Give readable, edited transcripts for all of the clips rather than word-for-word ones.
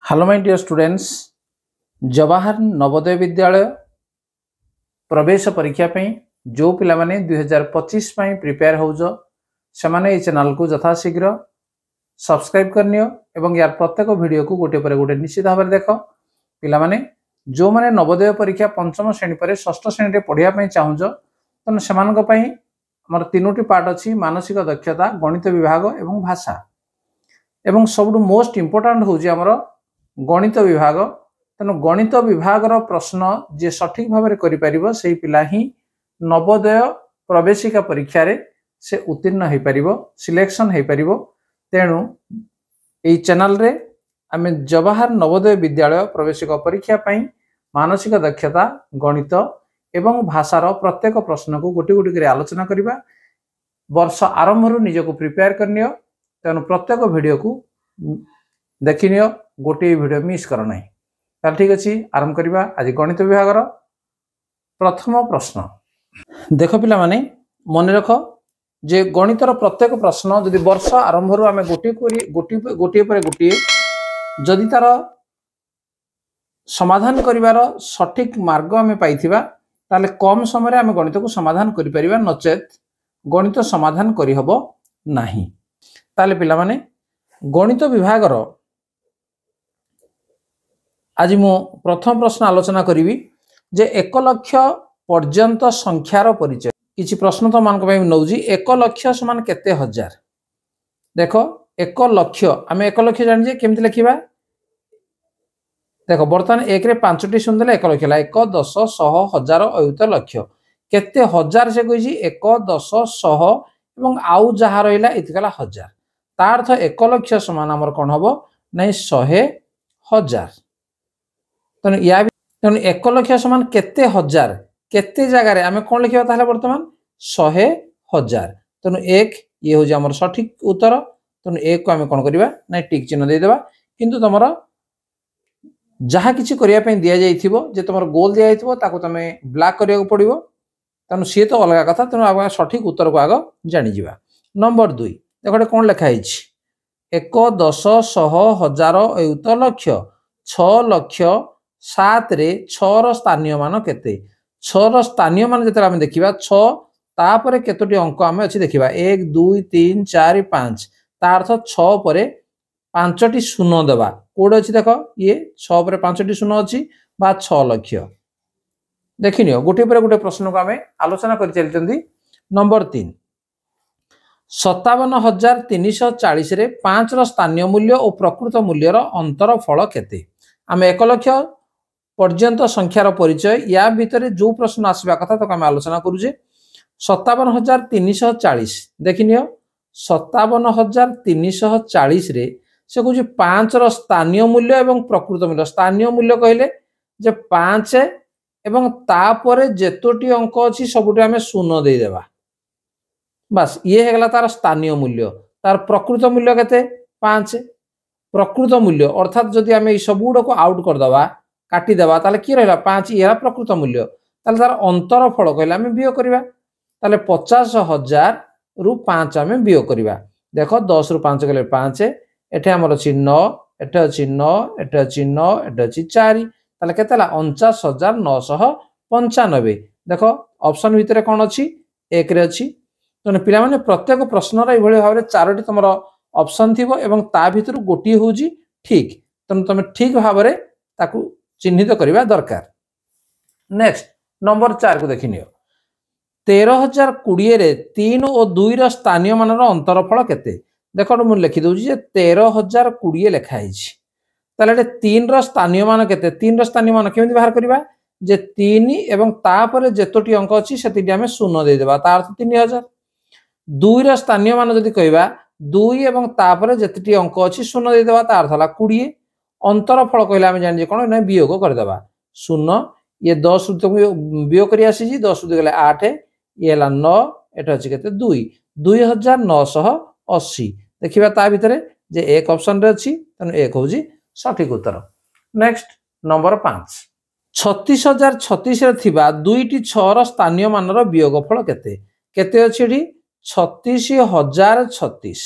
Hello my dear students Jawahar Navodaya Vidyalaya प्रवेश परीक्षा पे जो पिला माने 2025 प्रिपेयर होज से माने ये चैनल को यथाशीघ्र सब्सक्राइब करनियो एवं यार प्रत्येक वीडियो को गोटे पर गोटे निश्चित भाव में देख पिला माने जो माने नवोदय परीक्षा पंचम श्रेणी पर षष्ठ श्रेणी रे पढ़िया पई चाहुज तने सेमानक पई हमर तीनोटी पार्ट अछि मानसिक दक्षता गणित विभाग एवं भाषा एवं सबुठु मोस्ट इंपोर्टेंट होउची हमर गणित विभाग तेणु गणित विभाग प्रश्न जे सठिक भाव में करिपारिबो सेही पिला ही नवोदय प्रवेशिका परीक्षा रे से उत्तीर्ण हो पारिबो सिलेक्शन हो पारिबो। तेणु एई चैनल रे आमे जवाहर नवोदय विद्यालय प्रवेशिका परीक्षा पई मानसिक दक्षता गणित एवं भाषार प्रत्येक प्रश्न को गोटी गोटी आलोचना करिबा। वर्ष आरंभ रु निजको प्रिपेयर करनियो तेणु प्रत्येक वीडियो को देखिनियो गोटे वीडियो मिस कर ना। ताल ठीक अच्छे आरंभ करवा आज गणित विभाग प्रथम प्रश्न देख पिला माने मन रख जे गणितर प्रत्येक प्रश्न जदि वर्ष आरंभ रु आमे गोटे पर गोटे जदि तार समाधान करिवार सठिक मार्ग आमे पाइथिबा ताले कम समय रे आमे गणित को समाधान करि परिबा नचेत गणित समाधान करि हबो नाही। ताले पिला माने गणित विभाग आज मु प्रथम प्रश्न आलोचना करी जे 1 लाख पर्यंत संख्यार परिचय किछि प्रश्न तो मान नौजी 1 लाख समान केते हजार। देखो 1 लाख आम 1 लाख जानिजे केमती लिखिबा देखो बर्तमान 1 रे 5टी शून्य देले 1 लाख ला 1 10 100 1000 अयुत लक्ष केते हजार से कहिछि 1 10 100 एवं आउ जहा रहिला इतकला हजार ता अर्थ 1 लाख समान हमर कोन हबो नै 100,000। तेणु 1 लाख समान केते हजार केते जगह रे आमे कोन लिखिबा ताहले वर्तमान 100,000। तेणु 1 ये हो जे हमर सठिक उत्तर। तेणु 1 को आमे कोन करिबा नै टिक चिन्ह दे देबा किंतु तमर जहा किछि करिया पई दिया जाइथिबो जे तमर गोल दिया जाइथिबो ताको तमे ब्लैक करिया को पड़िबो तेणु सी तो अलग कथा। तेणु आगे सठिक उत्तर को आगे जानि जिबा। नंबर 2 देखो कोन लिखा हिछि 1 10 100 1000 अयुत लक्ष 6 लाख 7 रे 6 रो स्थानीय मान केते 6 रो स्थानीय मान जते हम देखिबा 6 तापरे केतोटी अंक हम अछि देखिबा 1 2 3 4 5 ता अर्थ 6 परे 5टी शून्य देबा कोड अछि देखो ये 6 परे 5टी शून्य अछि बा 6 लाख देखिनियो गोटे पर गोटे प्रश्न को हमें आलोचना कर चलचंदी। नंबर 3 57,340 रे 5 रो स्थानीय मूल्य और प्रकृत मूल्यर अंतर फल केते आम 1 लाख पर्यंत संख्यार परिचय या भितर जो प्रश्न आसवा कथा तो आम आलोचना करूजे 57,340 देखिनियो 57,340 रे से कहूँ 5 रो स्थानीय मूल्य एवं प्रकृत मूल्य स्थानीय मूल्य कहले जे 5 एवं तापरे जेतोटी अंक अछि सबुटे आमे शून्य दे देबा बस ये हेगला तार स्थानीय मूल्य। तार प्रकृत मूल्य केते 5 प्रकृत मूल्य अर्थात जदि आमे ई सबुडो को आउट कर दबा काटी देबा ताले की रहला 5 ये प्रकृत मूल्य ताले तार अंतर फल कहले आमे बियोग करबा ताले 50,000 रु 5 आमे बियोग करबा। देखो 10 रु 5 गेले 5 एठे हमर अछि 9 एठे अछि 9 एठे अछि 9 एठे अछि 4 ताले केतेला 49,995 देखो ऑप्शन भितरे कोन अछि 1 रे अछि। तने पिला माने प्रत्येक प्रश्न रे भଳି भाबरे 4टी तमर ऑप्शन थिबो एवं ता भितर गोटी होउजी ठीक तने तमे ठीक भाबरे ताकू चिन्हित करबा दरकार। नेक्स्ट नंबर 4 को देखिनियो 13,020 रे 3 और 2 रो स्थानीय मानर अंतरफल केते देखो मु लिखि दउजी जे 13,020 लिखा हिछि ताले 3 रो स्थानीय मान केते 3 रो स्थानीय मान केमिति बाहर करबा जे 3 एवं तापरे जेतोटी अंक अछि सेतिडी हमें शून्य दे देबा ता अर्थ 3,000। 2 रो स्थानीय मान जदि कहबा 2 एवं तापरे जेतोटी अंक अछि शून्य दे देबा ता अर्थ हला 20 अंतरफल कहले हम जानि जे कोन नै वियोग कर देबा शून्य ये 10 रु तो वियोग करी आसी जी 10 रु गेले 8 ये हला 9 एटा अछि केते 2 2980 देखिबा ता भितरे जे एक ऑप्शन रे अछि तने एक होजी सठिक उत्तर। नेक्स्ट नंबर 5 36,036 रे थिबा 2टी 6 रो स्थानीय मानर वियोगफल केते केते अछि एठी 36,036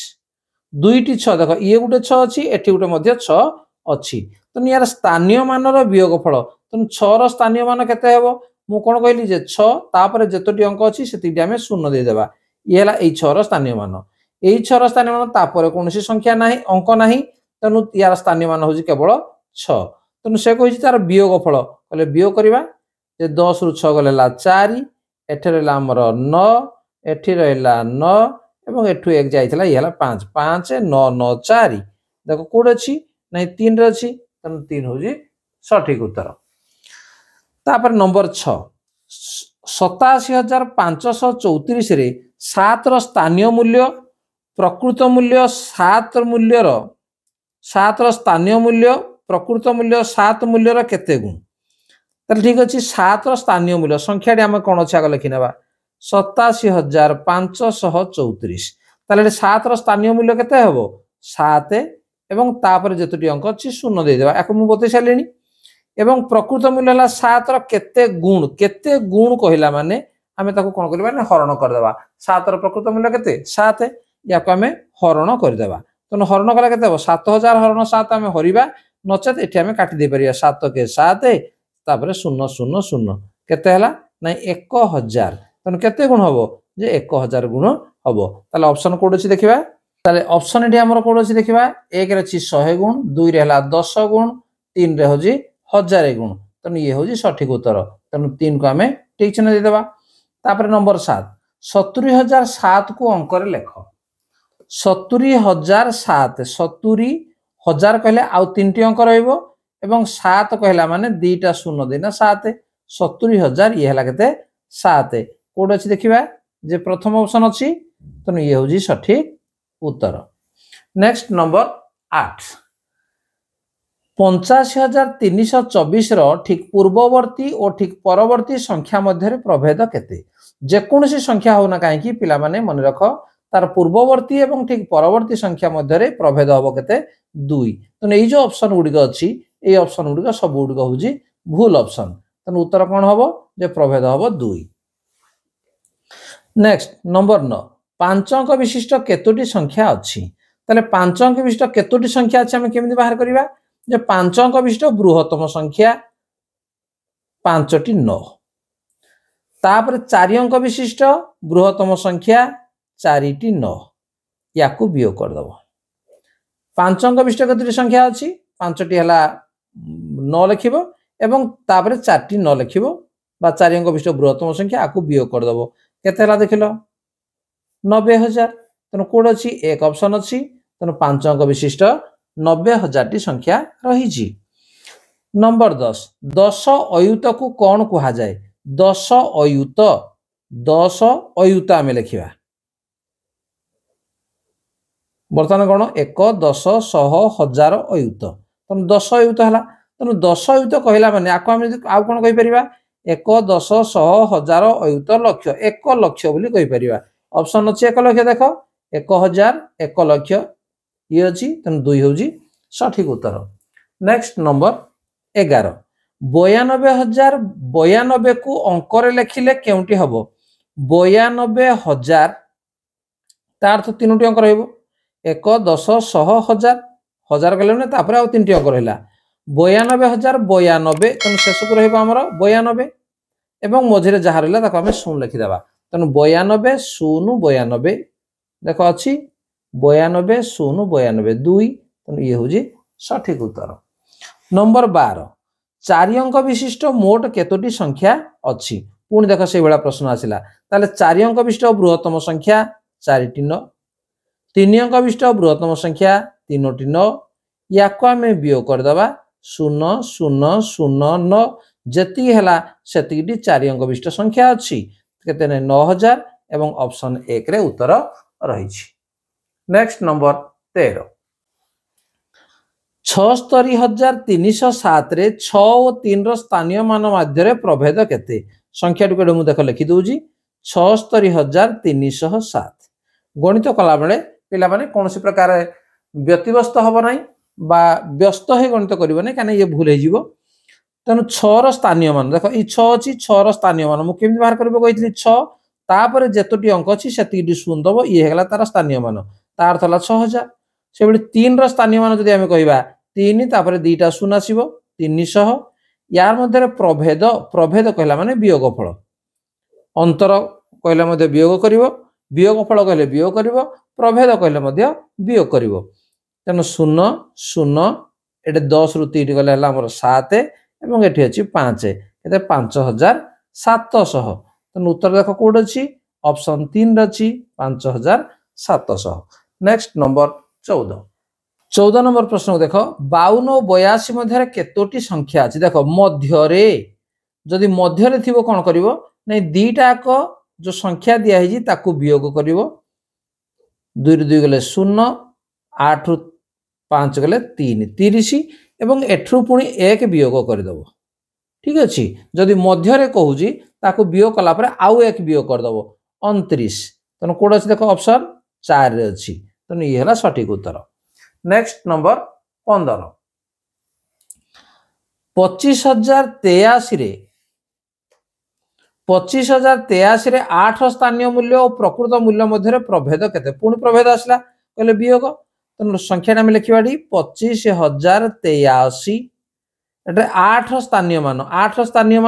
दुईटी 6 देख ये गोटे 6 अच्छी एठी गोटे मध्य 6 अच्छी तेणु यार स्थानीय मानर वियोगफल तेणु 6 स्थानीय मान केते हेबो मु कोन कहली जे 6 तापर जेतोटी अंक अछि सेतिटी हमें शून्य दे देबा ये हला ए 6 स्थानीय मान ए 6 स्थानीय मान तापर कोनोसी संख्या नाही अंक नाही तेणु यार स्थानीय मान होजी केवल 6 तेणु से कहि तार वियोगफल कहले वियोग करबा जे 10 रु 6 गलेला 4 एठे रहला हमर 9 एठी रहला 9 एवं एठु एक जाइतला ये हला 5 5 9 9 4 देखो कोड अछि नै 3 रे अछि तेणु 3 होजी सठिक उत्तर तापर नंबर 6 87,534 रे 7 रो स्थानीय मूल्य प्रकृत मूल्य 7 मूल्यर 7 रो स्थानीय मूल्य प्रकृत मूल्य 7 मूल्यर केते गुण तले ठीक अछि 7 रो स्थानीय मूल्य संख्या डी हम कोन अछि आग लिखि नेबा 87,534 तले 7 रो स्थानीय मूल्य केते हेबो 7 एवं तापर जेतोटी अंक अछि शून्य दे देबा एको मु बते छालेनी एवं प्रकृत मूल्य हला 7 रो केते गुण कहिला माने हमें ताको कोन करबा ने हरण कर देबा 7 रो प्रकृत मूल्य केते 7 याको हमें हरण कर देबा तनो हरण कला केते हो 7000 हरण 7 हमें हरिबा नचेत एठी हमें काटी दे परिया 7 के 7 तापर 0 0 0 केते हला नै 1000 तनो केते गुण हबो जे 1000 गुण हबो ताले ऑप्शन कोड अछि देखिबा ताले ऑप्शन एठी हमर कोड अछि देखिबा 1 रे अछि 100 गुण 2 रे हला 10 गुण 3 रे होजी 1000 गुण तनो ये होजी सठिक उत्तर तनो 3 को हमें ठीक चिन्ह दे देबा तापर नंबर 7 70007 को अंक रे लेख 70007 70000 कहले आउ 3 टी अंक रहइबो एवं 7 कहला माने 2 टा शून्य देना 7 70000 ये हला केते 7 कोड अछि देखिबा जे प्रथम ऑप्शन अछि तनो ये होजी सठिक उत्तर नेक्स्ट नंबर 8 85,324 रो ठीक पूर्ववर्ती और ठीक परवर्ती संख्या मध्य प्रभेद केते जे कोनसी संख्या होना काहे कि पिला माने मन रख तार पूर्ववर्ती एवं ठीक परवर्ती संख्या मध्य प्रभेद हबो केते 2 तने ए जो ऑप्शन गुडी अछि ए ऑप्शन गुडी सब गुडी होजी भूल ऑप्शन तने उत्तर कोन हबो जे प्रभेद हबो 2 नेक्स्ट नंबर 9 5 अंक विशिष्ट केतोटी संख्या अछि तले 5 अंक विशिष्ट केतोटी संख्या अछि हम केमिति बाहर करिबा जे 5 अंक विशिष्ट बृहत्तम संख्या 5 टी 9 तापर 4 अंक विशिष्ट बृहत्तम संख्या 4 टी 9 याकू वियोग कर दबो 5 अंक विशिष्ट केतोटी संख्या अछि 5 टी हला 9 लिखिबो एवं तापर 4 टी 9 लिखिबो बा 4 अंक विशिष्ट बृहत्तम संख्या आकू वियोग कर दबो केते हला देखिलो 90000 तनो कोड अछि एक ऑप्शन अछि तनो 5 अंक विशिष्ट 90000 टी संख्या रही जी नंबर 10 10 अयुत को कोन कुहा जाय 10 अयुत आमे लिखिबा वर्तमान कोन 1 10 100 1000 अयुत तनो 10 अयुत हला तनो 10 अयुत कहला माने आको हम आ कोन कहि परिबा 1 10 100 1000 अयुत लक्ष 1 लक्ष बोली कहि परिबा ऑप्शन अछि 1 लक्ष देखो 1000 1 लक्ष ये अछि तन 2 होजी सठिक उत्तर नेक्स्ट नंबर 11 92092 को अंक रे लिखिले केउटी हबो 92000 तार तो तीनोटी अंक रहइबो 1 10 100 1000 1000 कहले ने तापर आ तीनटी अंक रहला 92092 तन शेष को रहइबो हमर 92 एवं मझिरे जहा रहला ताको हमें 0 लिखि देबा तन 92 0 92 देखो अछि 92 0 92 2 तन ये होजी सठिक उत्तर नंबर 12 4 अंक विशिष्ट मोट केतोटी संख्या अछि पुणी देखो से बेला प्रश्न आसिला ताले 4 अंक विशिष्ट बृहत्तम संख्या 4 टी 9 3 अंक विशिष्ट बृहत्तम संख्या 3 टी 9 याको हमें वियोग कर दबा 0 0 0 9 जति हला सेति टी 4 अंक विशिष्ट संख्या अछि केते ने 9000 एवं ऑप्शन 1 रे उत्तर रही छी नेक्स्ट नंबर 13 76307 रे 6 और 3 रो स्थानीय मान मध्य प्रभेद केते संख्या टुकड़े मु देख लिखि दउजी 76307 गणित कला बेले पिला माने कोनसी प्रकार व्यतिव्यस्त हबो नाही बा व्यस्त हे गणित करिवो नै काने ये भूल हे जीवो तनु 6 रो स्थानीय मान देखो ई 6 अछि 6 रो स्थानीय मान मु केमि बाहर करबो कहितली 6 तापर जेतोटी अंक अछि सेति शून्य दबो ये हेगला तार स्थानीय मान तार थला 6000 से बडी 3 रो स्थानीय मान जदि हम कहिबा 3 तापर दीटा शून्य आसीबो 300 यार मध्य प्रभेद प्रभेद कहला माने वियोगफल अंतर कहले मध्य वियोग करिवो वियोगफल कहले वियोग करिवो प्रभेद कहले मध्य वियोग करिवो तेनु 0 0 एटे 10 रु 3 गले हला हमर 7 एवं एठी अछि 5 एते 5700 तेनु उत्तर देखो कोड अछि ऑप्शन 3 अछि 5700 नेक्स्ट नंबर 14 नंबर प्रश्न देखो 52 और 82 मध्य केतोटी संख्या अछि देखो मध्य रे जदि मध्य रे थिबो कोन करिवो नै दीटा को जो संख्या दिया है जी ताकू वियोग करिवो 2 रे 2 गले 0 8 रु 5 गले 3 30 एवं एठरु पुनी 1 वियोग कर दबो ठीक अछि जदि मध्य रे कहू जी ताकू वियोग कला परे आउ 1 वियोग कर दबो 29 तनो कोड अछि देखो ऑप्शन 4 रे अछि तनो ई हला सटीक उत्तर नेक्स्ट नंबर 15 25083 रे 25083 रे 8 स्थानीय मूल्य और प्रकृत मूल्य मध्य प्रभेद केते पुणी प्रभेद आसला कहले वियोग तो संख्या नाम लिखिबाडी 25083 एटे 8 स्थानीय मान 8 स्थानीय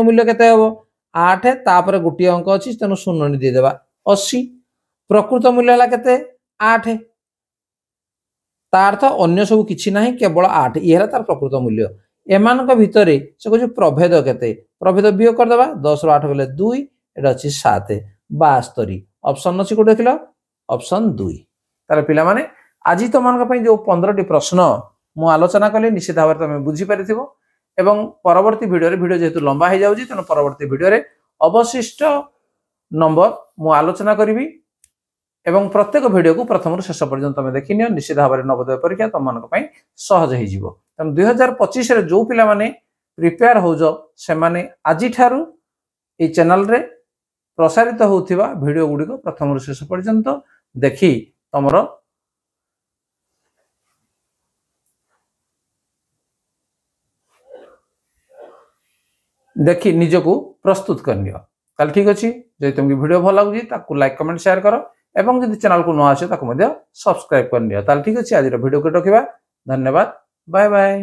मूल्य केते हबो 8 तापर गुटी अंक अछि तेनु 0 नि दे देबा 80 प्रकृत मूल्य हला केते 8 तार अर्थ अन्य सब किछि नाही केवल 8 ई हला तार प्रकृत मूल्य एमानक भितरे से कहू प्रभेद केते प्रभेद वियोग कर देबा 10 रु 8 गले 2 एटा अछि 7 72 ऑप्शन अछि को देखिलो ऑप्शन 2 तार पिला माने आजि तो मानक पई जो 15 टी प्रश्न मु आलोचना कले निश्चित भाव तमे बुझी परिथिबो एवं परवर्ती वीडियो रे वीडियो जेतु लंबा हो जाउजी तनो परवर्ती वीडियो रे अवशिष्ट नंबर मु आलोचना करिवि एवं प्रत्येक वीडियो को प्रथम शेष पर्यंत तमे देखिनियो निश्चित भाव नवोदय परीक्षा तुम मानक पई सहज हो जिवो तम 2025 रे जो पिला माने प्रिपेयर हो जो से माने आजि थारु ए चैनल रे प्रसारित होउथिबा वीडियो गुडी को प्रथम शेष पर्यंत देखि तमरो देखि निजको प्रस्तुत करनियो ताल ठीक अछि जे तुमकी वीडियो भल लागुजी ताकू लाइक कमेंट शेयर करो एवं जदि चैनल को न आसे ताकू मध्य सब्सक्राइब करनियो ताल ठीक अछि आज वीडियो को रखिबा धन्यवाद बाय बाय।